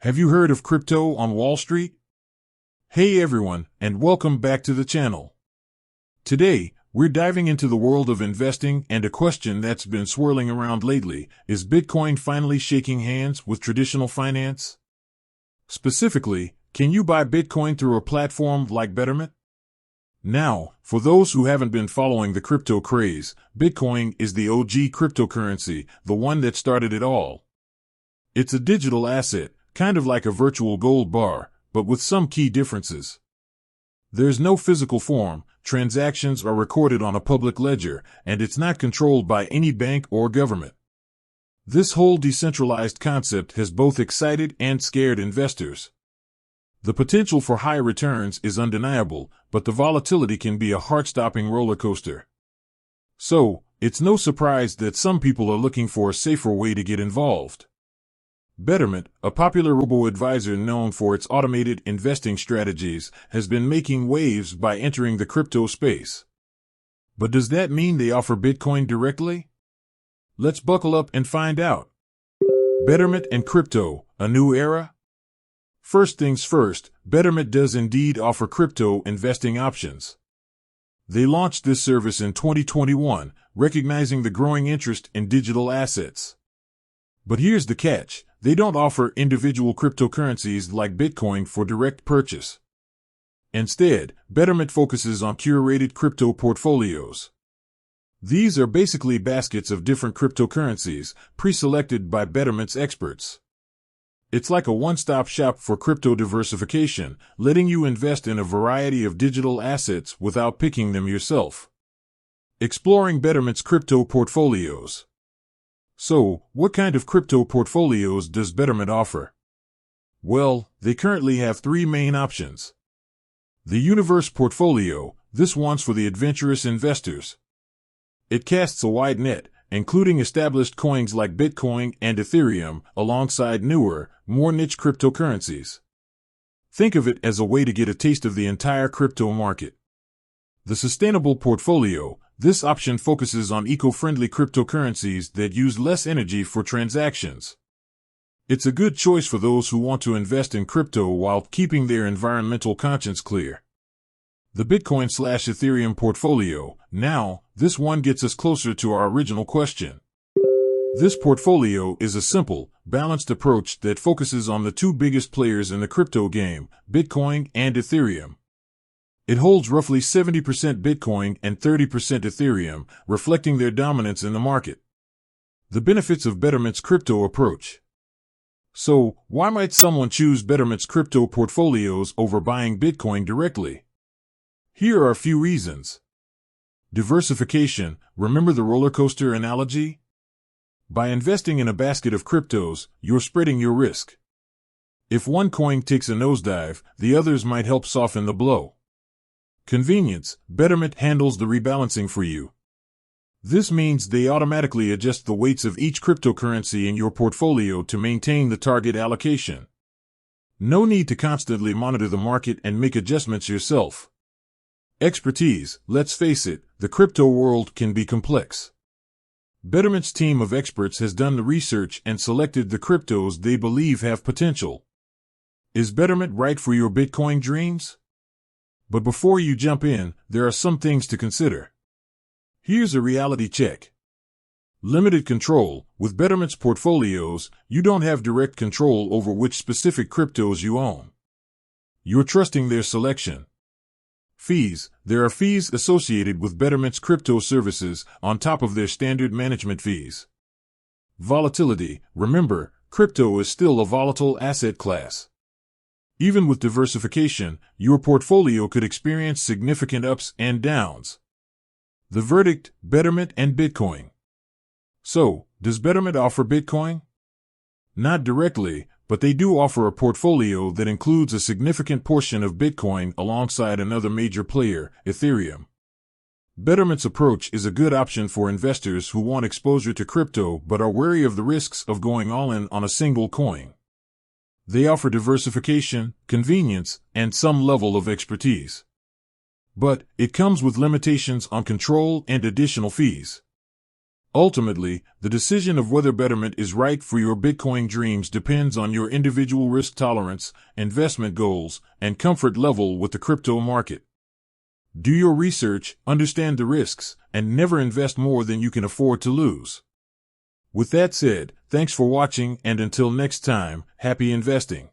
Have you heard of crypto on Wall Street? Hey everyone, and welcome back to the channel. Today, we're diving into the world of investing and a question that's been swirling around lately: is Bitcoin finally shaking hands with traditional finance? Specifically, can you buy Bitcoin through a platform like Betterment? Now, for those who haven't been following the crypto craze, Bitcoin is the OG cryptocurrency, the one that started it all. It's a digital asset, kind of like a virtual gold bar, but with some key differences. There's no physical form, transactions are recorded on a public ledger, and it's not controlled by any bank or government. This whole decentralized concept has both excited and scared investors. The potential for high returns is undeniable, but the volatility can be a heart-stopping roller coaster. So, it's no surprise that some people are looking for a safer way to get involved. Betterment, a popular robo-advisor known for its automated investing strategies, has been making waves by entering the crypto space. But does that mean they offer Bitcoin directly? Let's buckle up and find out. Betterment and crypto, a new era? First things first, Betterment does indeed offer crypto investing options. They launched this service in 2021, recognizing the growing interest in digital assets. But here's the catch: they don't offer individual cryptocurrencies like Bitcoin for direct purchase. Instead, Betterment focuses on curated crypto portfolios. These are basically baskets of different cryptocurrencies, pre-selected by Betterment's experts. It's like a one-stop shop for crypto diversification, letting you invest in a variety of digital assets without picking them yourself. Exploring Betterment's crypto portfolios. So, what kind of crypto portfolios does Betterment offer? Well, they currently have three main options. The Universe portfolio, this one's for the adventurous investors. It casts a wide net, including established coins like Bitcoin and Ethereum, alongside newer, more niche cryptocurrencies. Think of it as a way to get a taste of the entire crypto market. The Sustainable portfolio, this option focuses on eco-friendly cryptocurrencies that use less energy for transactions. It's a good choice for those who want to invest in crypto while keeping their environmental conscience clear. The Bitcoin/Ethereum portfolio, now, this one gets us closer to our original question. This portfolio is a simple, balanced approach that focuses on the two biggest players in the crypto game, Bitcoin and Ethereum. It holds roughly 70% Bitcoin and 30% Ethereum, reflecting their dominance in the market. The benefits of Betterment's crypto approach. So, why might someone choose Betterment's crypto portfolios over buying Bitcoin directly? Here are a few reasons. Diversification. Remember the roller coaster analogy? By investing in a basket of cryptos, you're spreading your risk. If one coin takes a nosedive, the others might help soften the blow. Convenience. Betterment handles the rebalancing for you. This means they automatically adjust the weights of each cryptocurrency in your portfolio to maintain the target allocation. No need to constantly monitor the market and make adjustments yourself. Expertise. Let's face it, the crypto world can be complex. Betterment's team of experts has done the research and selected the cryptos they believe have potential. Is Betterment right for your Bitcoin dreams? But before you jump in, there are some things to consider. Here's a reality check. Limited control. With Betterment's portfolios, you don't have direct control over which specific cryptos you own. You're trusting their selection. Fees. There are fees associated with Betterment's crypto services on top of their standard management fees. Volatility. Remember, crypto is still a volatile asset class. Even with diversification, your portfolio could experience significant ups and downs. The verdict: Betterment and Bitcoin. So, does Betterment offer Bitcoin? Not directly, but they do offer a portfolio that includes a significant portion of Bitcoin alongside another major player, Ethereum. Betterment's approach is a good option for investors who want exposure to crypto but are wary of the risks of going all in on a single coin. They offer diversification, convenience, and some level of expertise. But it comes with limitations on control and additional fees. Ultimately, the decision of whether Betterment is right for your Bitcoin dreams depends on your individual risk tolerance, investment goals, and comfort level with the crypto market. Do your research, understand the risks, and never invest more than you can afford to lose. With that said, thanks for watching, and until next time, happy investing.